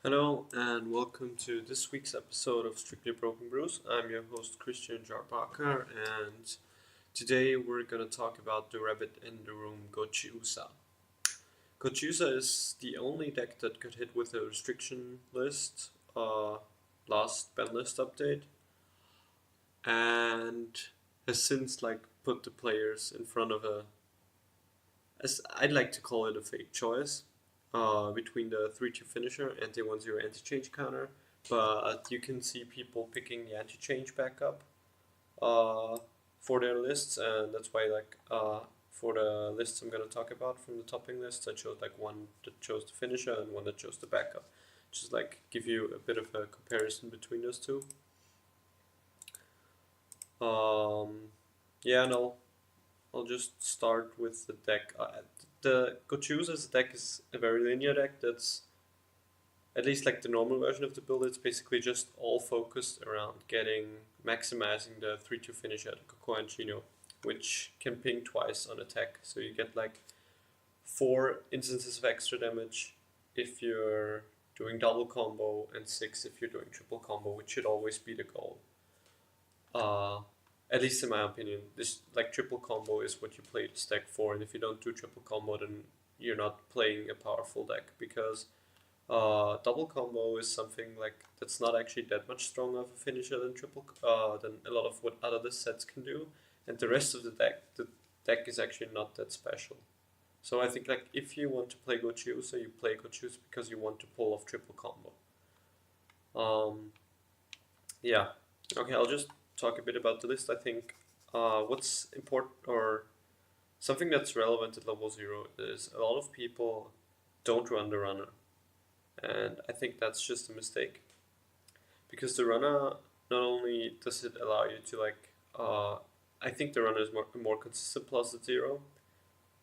Hello and welcome to this week's episode of Strictly Broken Brews. I'm your host Christian Jahrbacher, and today we're gonna talk about the rabbit in the room Gochuumon. Gochuumon is the only deck that got hit with a restriction list last ban list update, and has since put the players in front of as I'd like to call it, a fake choice between the 3-2 finisher and the 1-0 anti-change counter, but you can see people picking the anti-change back up for their lists, and that's why for the lists I'm going to talk about from the topping list, I chose one that chose the finisher and one that chose the backup. Just give you a bit of a comparison between those two. Yeah, and I'll just start with the deck. The Gochuumon's deck is a very linear deck that's, at least the normal version of the build, it's basically just all focused around maximizing the 3-2 finish at Gochuumon Chino, which can ping twice on attack. So you get 4 instances of extra damage if you're doing double combo, and 6 if you're doing triple combo, which should always be the goal. At least in my opinion, this triple combo is what you play this deck for, and if you don't do triple combo, then you're not playing a powerful deck, because double combo is something that's not actually that much stronger of a finisher than than a lot of what other sets can do, and the rest of the deck is actually not that special. So I think if you want to play Gochuumon, you play Gochuumon because you want to pull off triple combo. Yeah. Okay, I'll just talk a bit about the list. I think what's important, or something that's relevant at level 0, is a lot of people don't run the runner, and I think that's just a mistake, because the runner, not only does it allow you to I think the runner is more consistent plus the 0,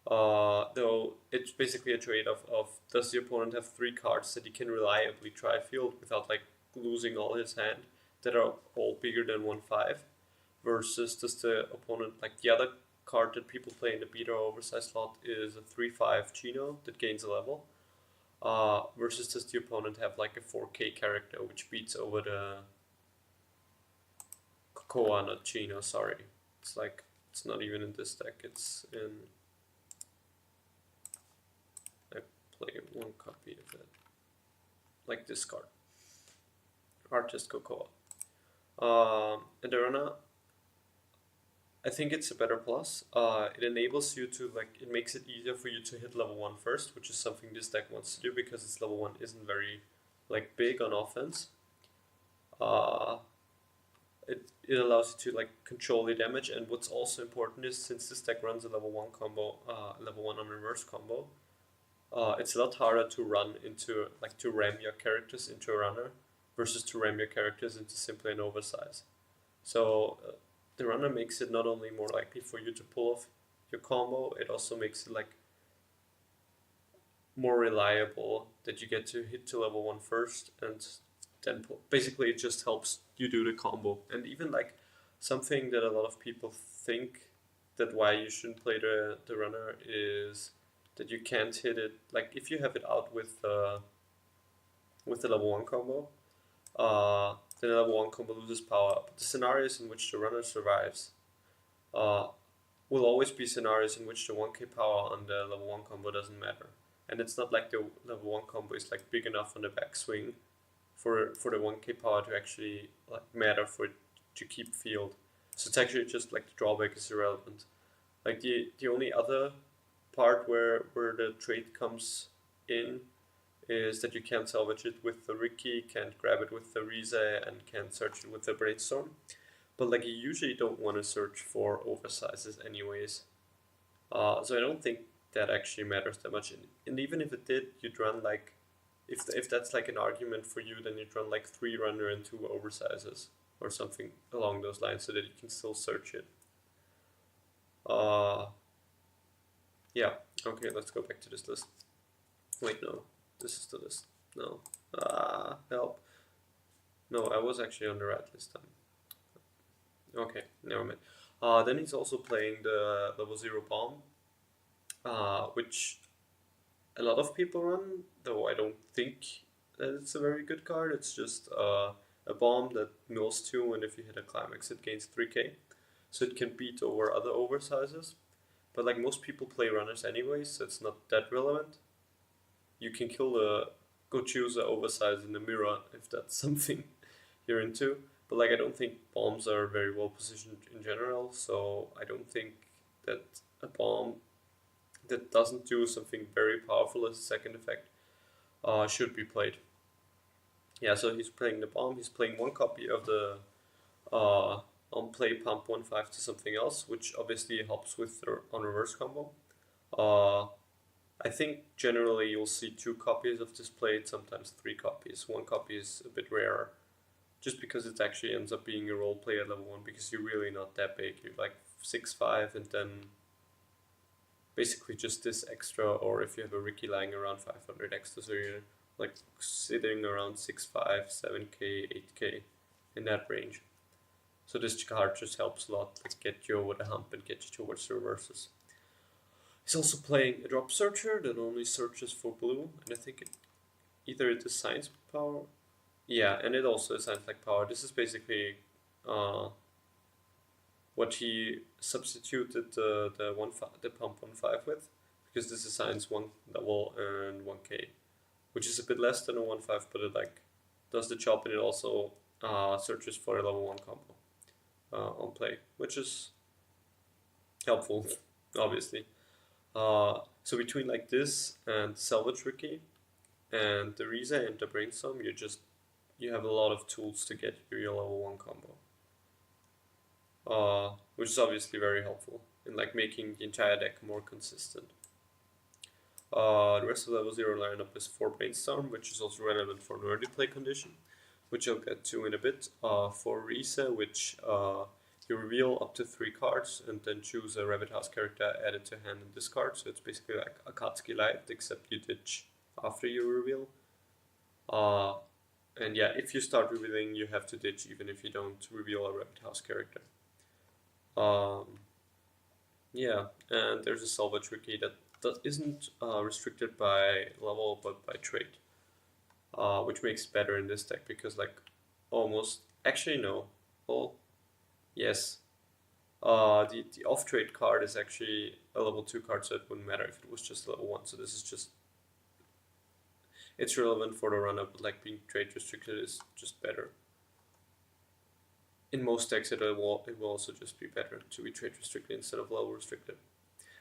though it's basically a trade-off of, does the opponent have 3 cards that he can reliably tri-field without losing all his hand, that are all bigger than 1/5, versus does the opponent, the other card that people play in the beater oversized slot is a 3/5 Chino that gains a level, versus does the opponent have a 4K character which beats over the Gochuumon, not Chino, sorry. It's not even in this deck, it's in, I play 1 copy of it, this card, Artist Gochuumon. And the runner, I think it's a better plus. It enables you to it makes it easier for you to hit level 1 first, which is something this deck wants to do, because its level 1 isn't very big on offense. It allows you to control the damage, and what's also important is, since this deck runs a level 1 combo, level 1 on reverse combo, it's a lot harder to run into to ram your characters into a runner versus to ram your characters into simply an oversize. So the runner makes it not only more likely for you to pull off your combo, it also makes it more reliable that you get to hit to level 1 first, and then basically it just helps you do the combo. And even something that a lot of people think that why you shouldn't play the runner is that you can't hit it, if you have it out with the level 1 combo, then the level 1 combo loses power. But the scenarios in which the runner survives will always be scenarios in which the 1k power on the level 1 combo doesn't matter. And it's not like the level 1 combo is big enough on the backswing for the 1k power to actually matter for it to keep field. So it's actually just the drawback is irrelevant. The only other part where the trait comes in is that you can't salvage it with the Ricky, can't grab it with the Rize, and can't search it with the Brainstorm. But you usually don't want to search for oversizes anyways. So I don't think that actually matters that much. And even if it did, you'd run if that's an argument for you, then you'd run 3 runner and 2 oversizes or something along those lines, so that you can still search it. Yeah, okay, let's go back to this list. Wait, no, this is the list. No, help. No, I was actually on the right list time. Okay, never mind. Then he's also playing the level 0 bomb, which a lot of people run, though I don't think that it's a very good card. It's just a bomb that mills 2, and if you hit a climax, it gains 3k. So it can beat over other oversizes. But like most people play runners anyways, so it's not that relevant. You can kill the Gochuumon oversize in the mirror if that's something you're into. But like I don't think bombs are very well positioned in general, so I don't think that a bomb that doesn't do something very powerful as a second effect should be played. Yeah, so he's playing the bomb. He's playing one copy of the on play pump 1/5 to something else, which obviously helps with the on reverse combo. Uh, I think generally you'll see 2 copies of this played, sometimes 3 copies. 1 copy is a bit rarer, just because it actually ends up being a role play at level 1 because you're really not that big. You're like 6'5", and then basically just this extra, or if you have a Ricky lying around 500 extra, so you're like sitting around 6'5", 7k, 8k in that range. So this card just helps a lot, like get you over the hump and get you towards the reverses. He's also playing a drop searcher that only searches for blue, and I think either it assigns power. Yeah, and it also assigns like power. This is basically what he substituted the pump 1/5 with, because this assigns 1 level and 1k, which is a bit less than a 1/5, but it like does the job, and it also searches for a level 1 combo on play, which is helpful, obviously. So between like this and Salvage Ricky and the Riza and the Brainstorm, you have a lot of tools to get your level 1 combo. Which is obviously very helpful in like making the entire deck more consistent. The rest of level 0 lineup is 4 Brainstorm, which is also relevant for an early play condition, which I'll get to in a bit. 4 Riza, which you reveal up to 3 cards and then choose a Rabbit House character added to hand and discard. So it's basically like Akatsuki Light, except you ditch after you reveal. And yeah, if you start revealing, you have to ditch even if you don't reveal a Rabbit House character. Yeah, and there's a Salvage Ricky that isn't restricted by level but by trait, which makes it better in this deck because like almost actually no, well yes, the off trait card is actually a level 2 card, so it wouldn't matter if it was just level 1. So this is just it's relevant for the run up, but like being trait restricted is just better. In most decks, it will also just be better to be trait restricted instead of level restricted.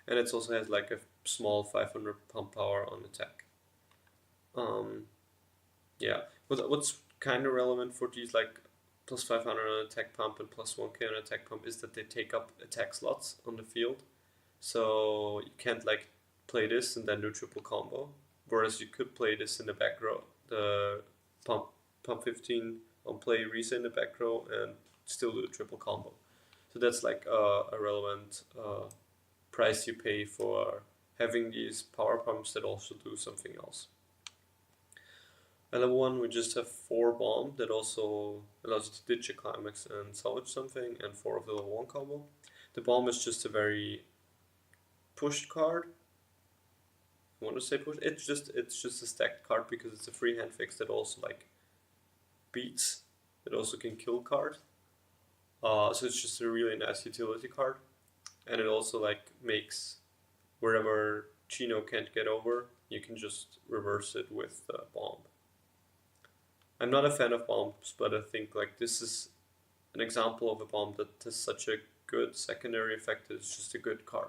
And it also has like a small 500 pump power on attack. Yeah, what's kind of relevant for these like plus 500 on attack pump and plus 1k on attack pump is that they take up attack slots on the field. So you can't like play this and then do triple combo. Whereas you could play this in the back row, the pump 15 on play Riza in the back row and still do a triple combo. So that's like a relevant price you pay for having these power pumps that also do something else. At level 1 we just have 4 bomb that also allows you to ditch a climax and salvage something, and 4 of the level 1 combo. The bomb is just a very pushed card. I want to say push. It's just a stacked card because it's a free hand fix that also like beats. It also can kill cards. So it's just a really nice utility card, and it also like makes wherever Chino can't get over, you can just reverse it with bomb. I'm not a fan of bombs, but I think like this is an example of a bomb that has such a good secondary effect that it's just a good card.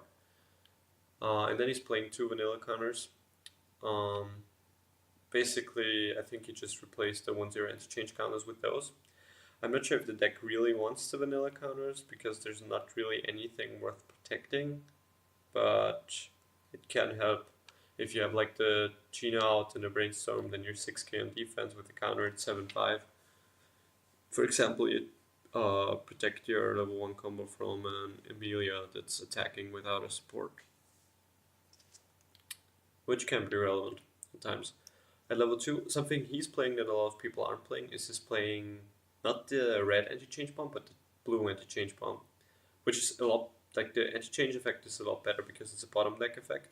And then he's playing 2 vanilla counters. Basically, I think he just replaced the 1/0 interchange counters with those. I'm not sure if the deck really wants the vanilla counters because there's not really anything worth protecting, but it can help. If you have like the Chino out and the Brainstorm, then you're 6k on defense with the counter at 7/5. For example, you protect your level 1 combo from an Emilia that's attacking without a support, which can be relevant at times. At level 2, something he's playing that a lot of people aren't playing is he's playing not the red anti-change bomb, but the blue anti-change bomb, which is a lot, like the anti-change effect is a lot better because it's a bottom deck effect.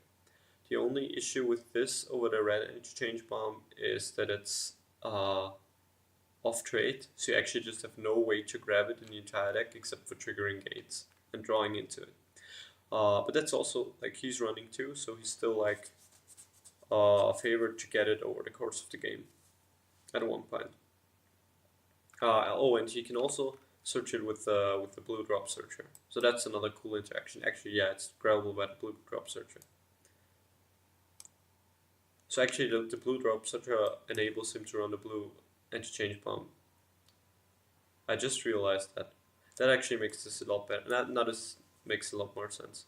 The only issue with this over the red anti-change bomb is that it's off trade, so you actually just have no way to grab it in the entire deck except for triggering gates and drawing into it. But that's also like he's running too, so he's still like favored to get it over the course of the game at one point. And he can also search it with the blue drop searcher. So that's another cool interaction. Actually, yeah, it's grabbable by the blue drop searcher. So actually, the blue drop searcher enables him to run the blue interchange bomb. I just realized that. That actually makes this a lot better. Makes a lot more sense.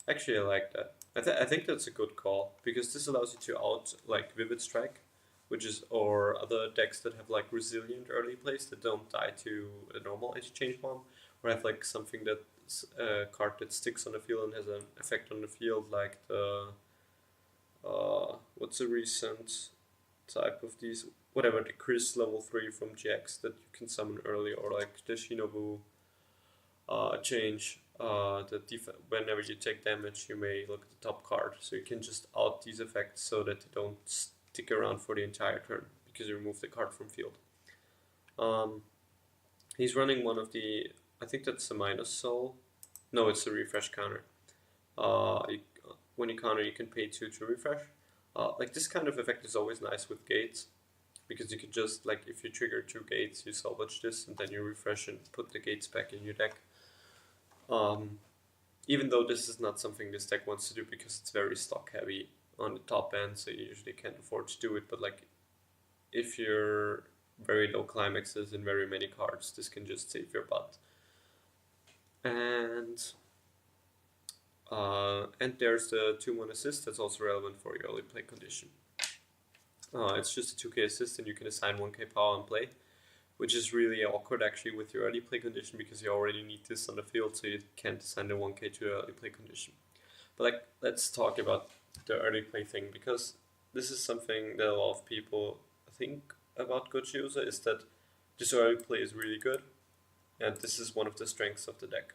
Actually, I like that. I think that's a good call because this allows you to out like Vivid Strike, which is or other decks that have like resilient early plays that don't die to a normal interchange bomb, or have like something that's a card that sticks on the field and has an effect on the field, like the what's a recent type of these, whatever, the Chris level 3 from GX that you can summon early, or like the Shinobu change. Whenever you take damage, you may look at the top card, so you can just out these effects so that they don't stick around for the entire turn because you remove the card from field. He's running one of the, I think that's the minus soul. No, it's the refresh counter. When you counter, you can pay 2 to refresh. Like this kind of effect is always nice with gates, because you can just, like, if you trigger 2 gates, you salvage this and then you refresh and put the gates back in your deck. Even though this is not something this deck wants to do because it's very stock heavy on the top end, so you usually can't afford to do it, but like if you're very low climaxes and very many cards, this can just save your butt. And there's the 2-1 assist that's also relevant for your early play condition. It's just a 2k assist and you can assign 1k power on play, which is really awkward actually with your early play condition because you already need this on the field, so you can't assign the 1k to your early play condition. But like, let's talk about the early play thing, because this is something that a lot of people think about Gochuumon, is that this early play is really good, and this is one of the strengths of the deck.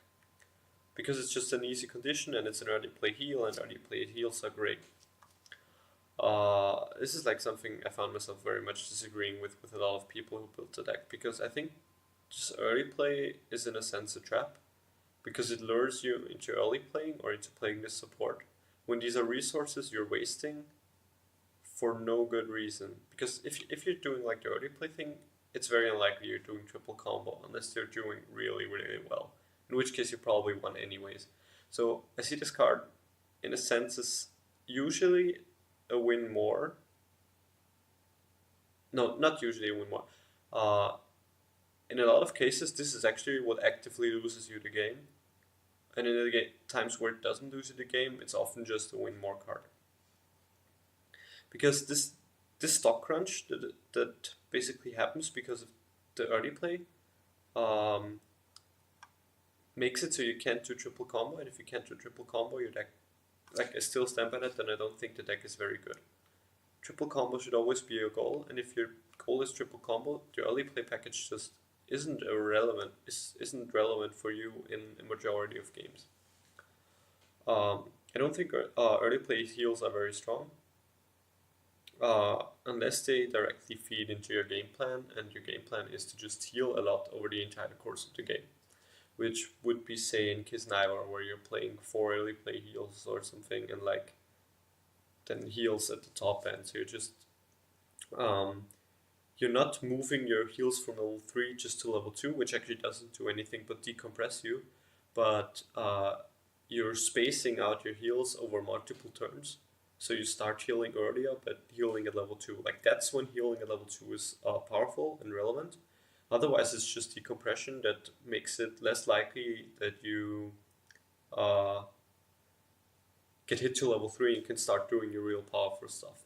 Because it's just an easy condition and it's an early play heal, and early play heals are great. This is like something I found myself very much disagreeing with a lot of people who built the deck, because I think just early play is in a sense a trap, because it lures you into early playing or into playing this support when these are resources you're wasting for no good reason. Because if you're doing like the early play thing, it's very unlikely you're doing triple combo unless they're doing really, really well, in which case you probably won anyways. So I see this card in a sense as usually a win more. No, not usually a win more. In a lot of cases, this is actually what actively loses you the game. And in the times where it doesn't lose you the game, it's often just a win more card. Because this stock crunch that basically happens because of the early play makes it so you can't do triple combo, and if you can't do triple combo, your deck, like, I still stand by that, then I don't think the deck is very good. Triple combo should always be your goal, and if your goal is triple combo, the early play package just isn't relevant for you in a majority of games. I don't think early play heals are very strong, unless they directly feed into your game plan, and your game plan is to just heal a lot over the entire course of the game, which would be, say, in Kisnaivar, where you're playing 4 early play heals or something, and like then heals at the top end. So you're just you're not moving your heals from level 3 just to level 2, which actually doesn't do anything but decompress you, but you're spacing out your heals over multiple turns. So you start healing earlier, but healing at level 2. Like, that's when healing at level 2 is powerful and relevant. Otherwise, it's just decompression that makes it less likely that you get hit to level 3 and can start doing your real powerful stuff.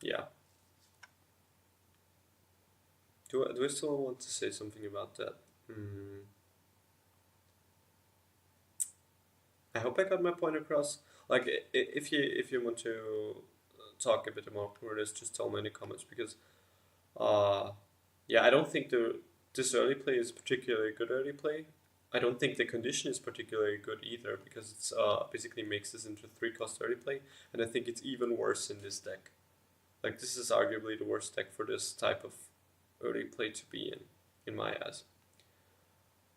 Yeah. Do I still want to say something about that? I hope I got my point across. Like, if you want to talk a bit more about this, just tell me in the comments, because yeah, I don't think this early play is particularly good early play. I don't think the condition is particularly good either, because it's basically makes this into 3-cost early play, and I think it's even worse in this deck. Like, this is arguably the worst deck for this type of early play to be in my eyes.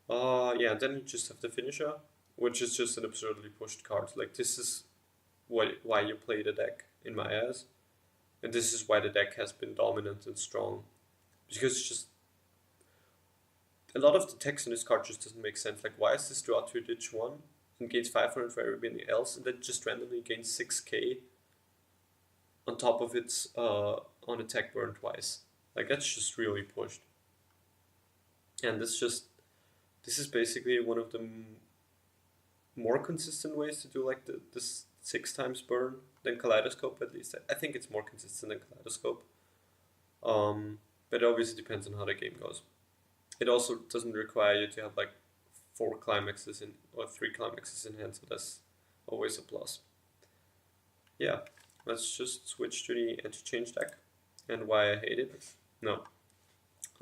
Yeah, then you just have the finisher, which is just an absurdly pushed card. Like, this is why you play the deck, in my eyes. And this is why the deck has been dominant and strong. Because it's just... a lot of the text in this card just doesn't make sense. Like, why is this draw to ditch 1 and gains 500 for everybody else, and then just randomly gains 6k on top of its on attack burn twice? Like, that's just really pushed. And this is basically one of the more consistent ways to do like this 6 times burn than Kaleidoscope, at least. I think it's more consistent than Kaleidoscope. But it obviously depends on how the game goes. It also doesn't require you to have like 4 climaxes in or 3 climaxes in hand, so that's always a plus. Yeah, let's just switch to the anti-change deck and why I hate it. No.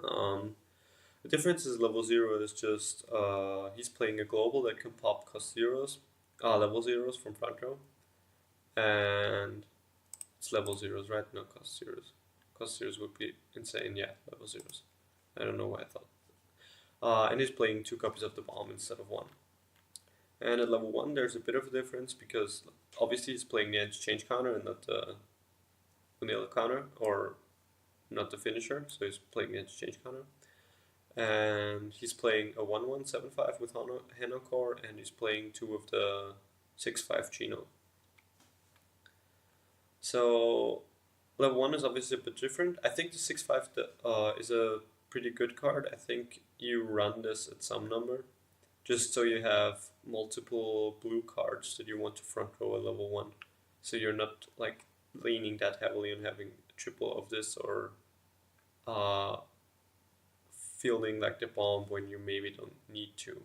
The difference is level 0 is just he's playing a global that can pop cost zeros, level zeros from front row, and it's level zeros, right? No cost zeros. Cost zeros would be insane. Yeah, level zeros. I don't know why I thought. And he's playing 2 copies of the bomb instead of 1. And at level 1 there's a bit of a difference, because obviously he's playing the anti-change counter and not the vanilla counter, or not the finisher, so he's playing the anti-change counter. And he's playing a 1-1-7-5 with Hano Core, and he's playing 2 of the 6-5 Chino. So level 1 is obviously a bit different. I think the 6-5 is a pretty good card. I think you run this at some number, just so you have multiple blue cards that you want to front row at level 1. So you're not like leaning that heavily on having a triple of this, or fielding like the bomb when you maybe don't need to.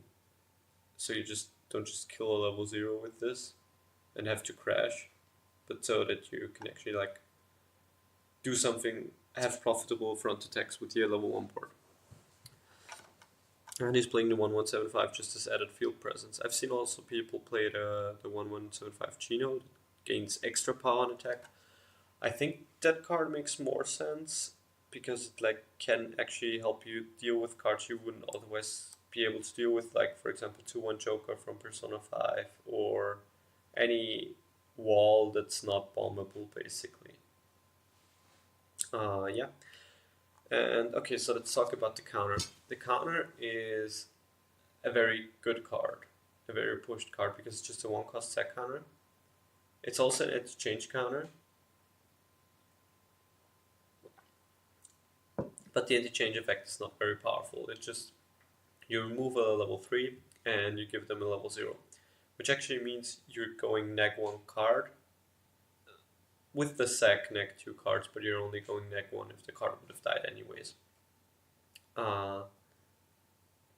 So you just don't just kill a level 0 with this and have to crash, but so that you can actually like do something, have profitable front attacks with your level 1 board. And he's playing the 1-1-7-5 just as added field presence. I've seen also people play the 1-1-7-5 Chino that gains extra power on attack. I think that card makes more sense, because it like can actually help you deal with cards you wouldn't otherwise be able to deal with, like for example 2-1 Joker from Persona 5, or any wall that's not bombable basically. Yeah. And okay, so let's talk about the counter. The counter is a very good card, a very pushed card, because it's just a 1-cost set counter. It's also an exchange counter, but the anti-change effect is not very powerful. It's just you remove a level 3 and you give them a level 0, which actually means you're going neg 1 card with the sec neg 2 cards, but you're only going neg 1 if the card would have died anyways.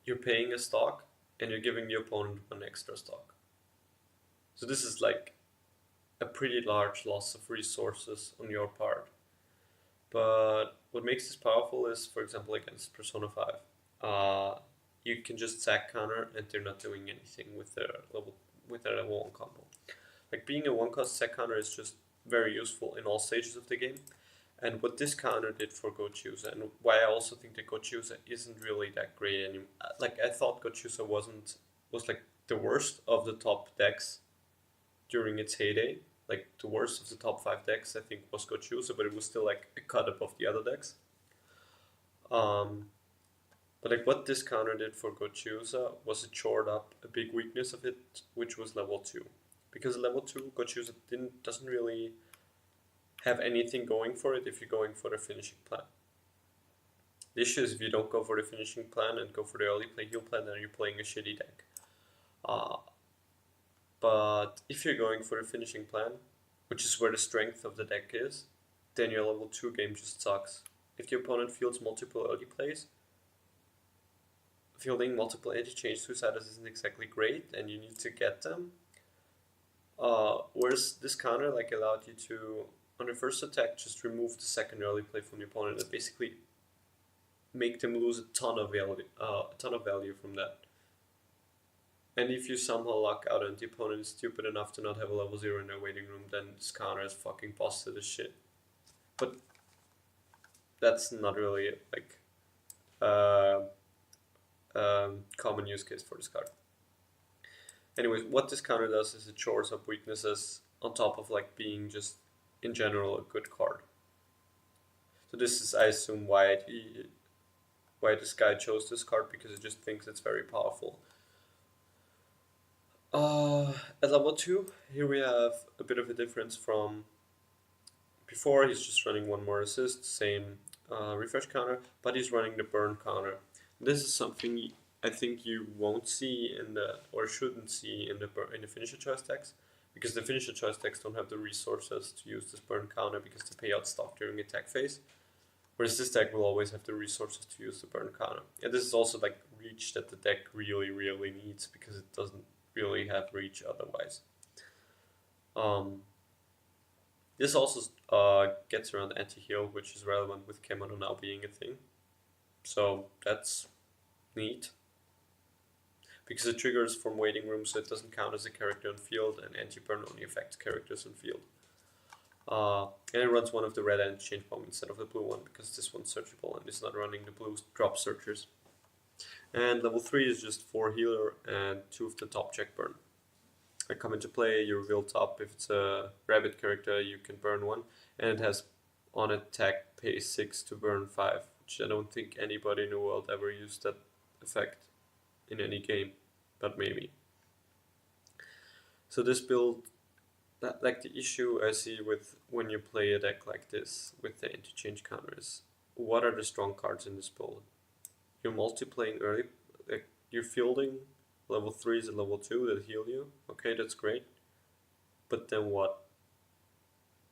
You're paying a stock and you're giving the opponent 1 extra stock. So this is like a pretty large loss of resources on your part. But what makes this powerful is, for example, against Persona 5, you can just sack counter and they're not doing anything with their level 1 combo. Like, being a 1-cost sack counter is just very useful in all stages of the game. And what this counter did for Gochuumon, and why I also think that Gochuumon isn't really that great anymore. Like, I thought Gochuumon was like the worst of the top decks during its heyday. Like, the worst of the top 5 decks, I think, was Gochuumon, but it was still like a cut above the other decks. But like, what this counter did for Gochuumon was it shored up a big weakness of it, which was level 2. Because level 2, Gochuumon doesn't really have anything going for it if you're going for the finishing plan. The issue is, if you don't go for the finishing plan and go for the early play heal plan, then you're playing a shitty deck. But if you're going for the finishing plan, which is where the strength of the deck is, then your level 2 game just sucks. If the opponent fields multiple early plays, fielding multiple anti-change suicides isn't exactly great, and you need to get them. Whereas this counter like allowed you to, on your first attack, just remove the second early play from the opponent and basically make them lose a ton of value from that. And if you somehow luck out and the opponent is stupid enough to not have a level 0 in their waiting room, then this counter is fucking busted as shit. But that's not really like common use case for this card. Anyways, what this counter does is it shores up weaknesses on top of like being just in general a good card. So this is, I assume, why this guy chose this card, because it just thinks it's very powerful. At level 2, here we have a bit of a difference from before. He's just running one more assist, same refresh counter, but he's running the burn counter. This is something I think you won't see in the, or shouldn't see in the finisher choice decks, because the finisher choice decks don't have the resources to use this burn counter because they pay out stock during attack phase. Whereas this deck will always have the resources to use the burn counter. And this is also like reach that the deck really, really needs, because it doesn't really have reach otherwise. This also gets around anti-heal, which is relevant with Kemono now being a thing. So that's neat. Because it triggers from waiting room, so it doesn't count as a character on field, and anti-burn only affects characters on field. And it runs one of the red anti-change bomb instead of the blue one, because this one's searchable and it's not running the blue drop searchers. And level 3 is just 4 healer and 2 of the top check burn. I come into play, you reveal top. If it's a rabbit character, you can burn 1, and it has on attack pay 6 to burn 5, which I don't think anybody in the world ever used that effect in any game, but maybe. So this build, like the issue I see with when you play a deck like this with the interchange counters, what are the strong cards in this build? You're multiplaying early, like you're fielding level 3s and level 2 that heal you. Okay, that's great. But then what?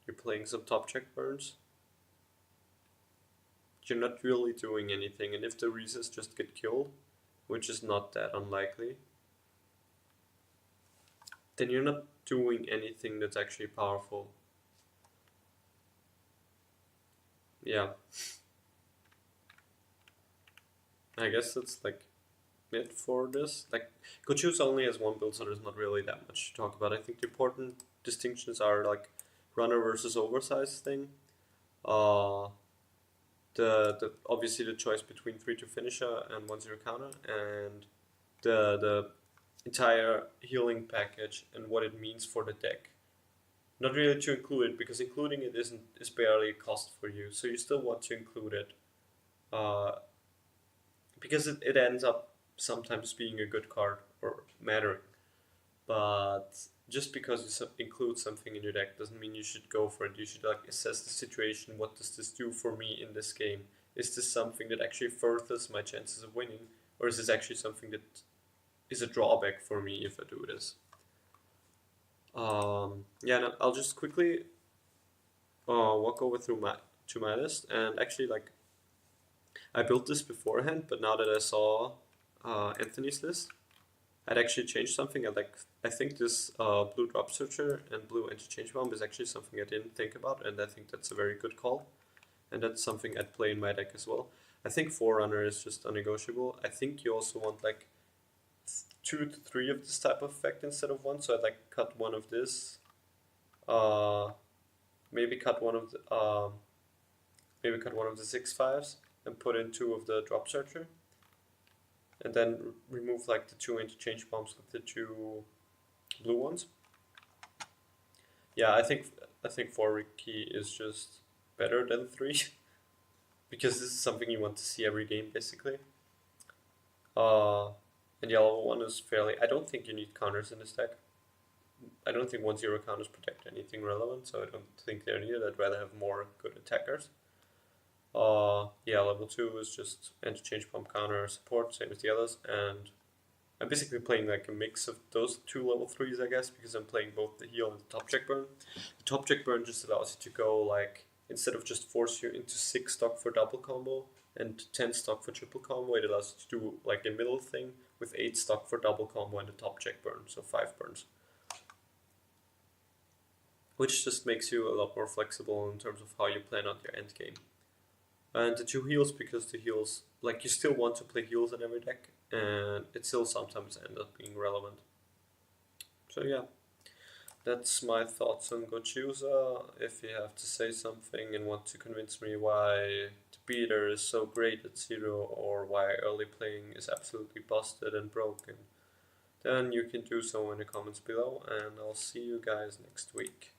You're playing some top check burns? You're not really doing anything, and if the Reeses just get killed, which is not that unlikely, then you're not doing anything that's actually powerful. Yeah. I guess that's like it for this. Like, Gochuumon only has one build, so there's not really that much to talk about. I think the important distinctions are like runner versus oversized thing. The obviously the choice between 3 to finisher and 1/0 counter, and the entire healing package and what it means for the deck. Not really to include it, because including it is barely a cost for you, so you still want to include it. Because it ends up sometimes being a good card or mattering. But just because you include something in your deck doesn't mean you should go for it. You should like assess the situation. What does this do for me in this game? Is this something that actually furthers my chances of winning, or is this actually something that is a drawback for me if I do this? Yeah, no, I'll just quickly walk over through my list, and actually like I built this beforehand, but now that I saw Anthony's list, I'd actually changed something. I think this blue drop searcher and blue interchange bomb is actually something I didn't think about, and I think that's a very good call, and that's something I'd play in my deck as well. I think Forerunner is just unnegotiable. I think you also want like 2 to 3 of this type of effect instead of 1, so I'd like cut one of this, maybe cut one of the 6/5s and put in 2 of the drop searcher, and then remove like the 2 interchange bombs with the 2 blue ones. Yeah, I think 4 key is just better than 3 because this is something you want to see every game basically. And yellow 1 is fairly. I don't think you need counters in this deck. I don't think 1/0 counters protect anything relevant, so I don't think they're needed. I'd rather have more good attackers. Yeah, level 2 is just interchange bomb counter support, same as the others, and I'm basically playing like a mix of those 2 level 3s, I guess, because I'm playing both the heal and the top check burn. The top check burn just allows you to go like, instead of just force you into 6 stock for double combo and 10 stock for triple combo, it allows you to do like a middle thing with 8 stock for double combo and the top check burn, so 5 burns. Which just makes you a lot more flexible in terms of how you plan out your end game. And the 2 heals, because the heals, like you still want to play heals in every deck, and it still sometimes ends up being relevant. So yeah, that's my thoughts on Gochusa. If you have to say something and want to convince me why the beater is so great at zero or why early playing is absolutely busted and broken, then you can do so in the comments below, and I'll see you guys next week.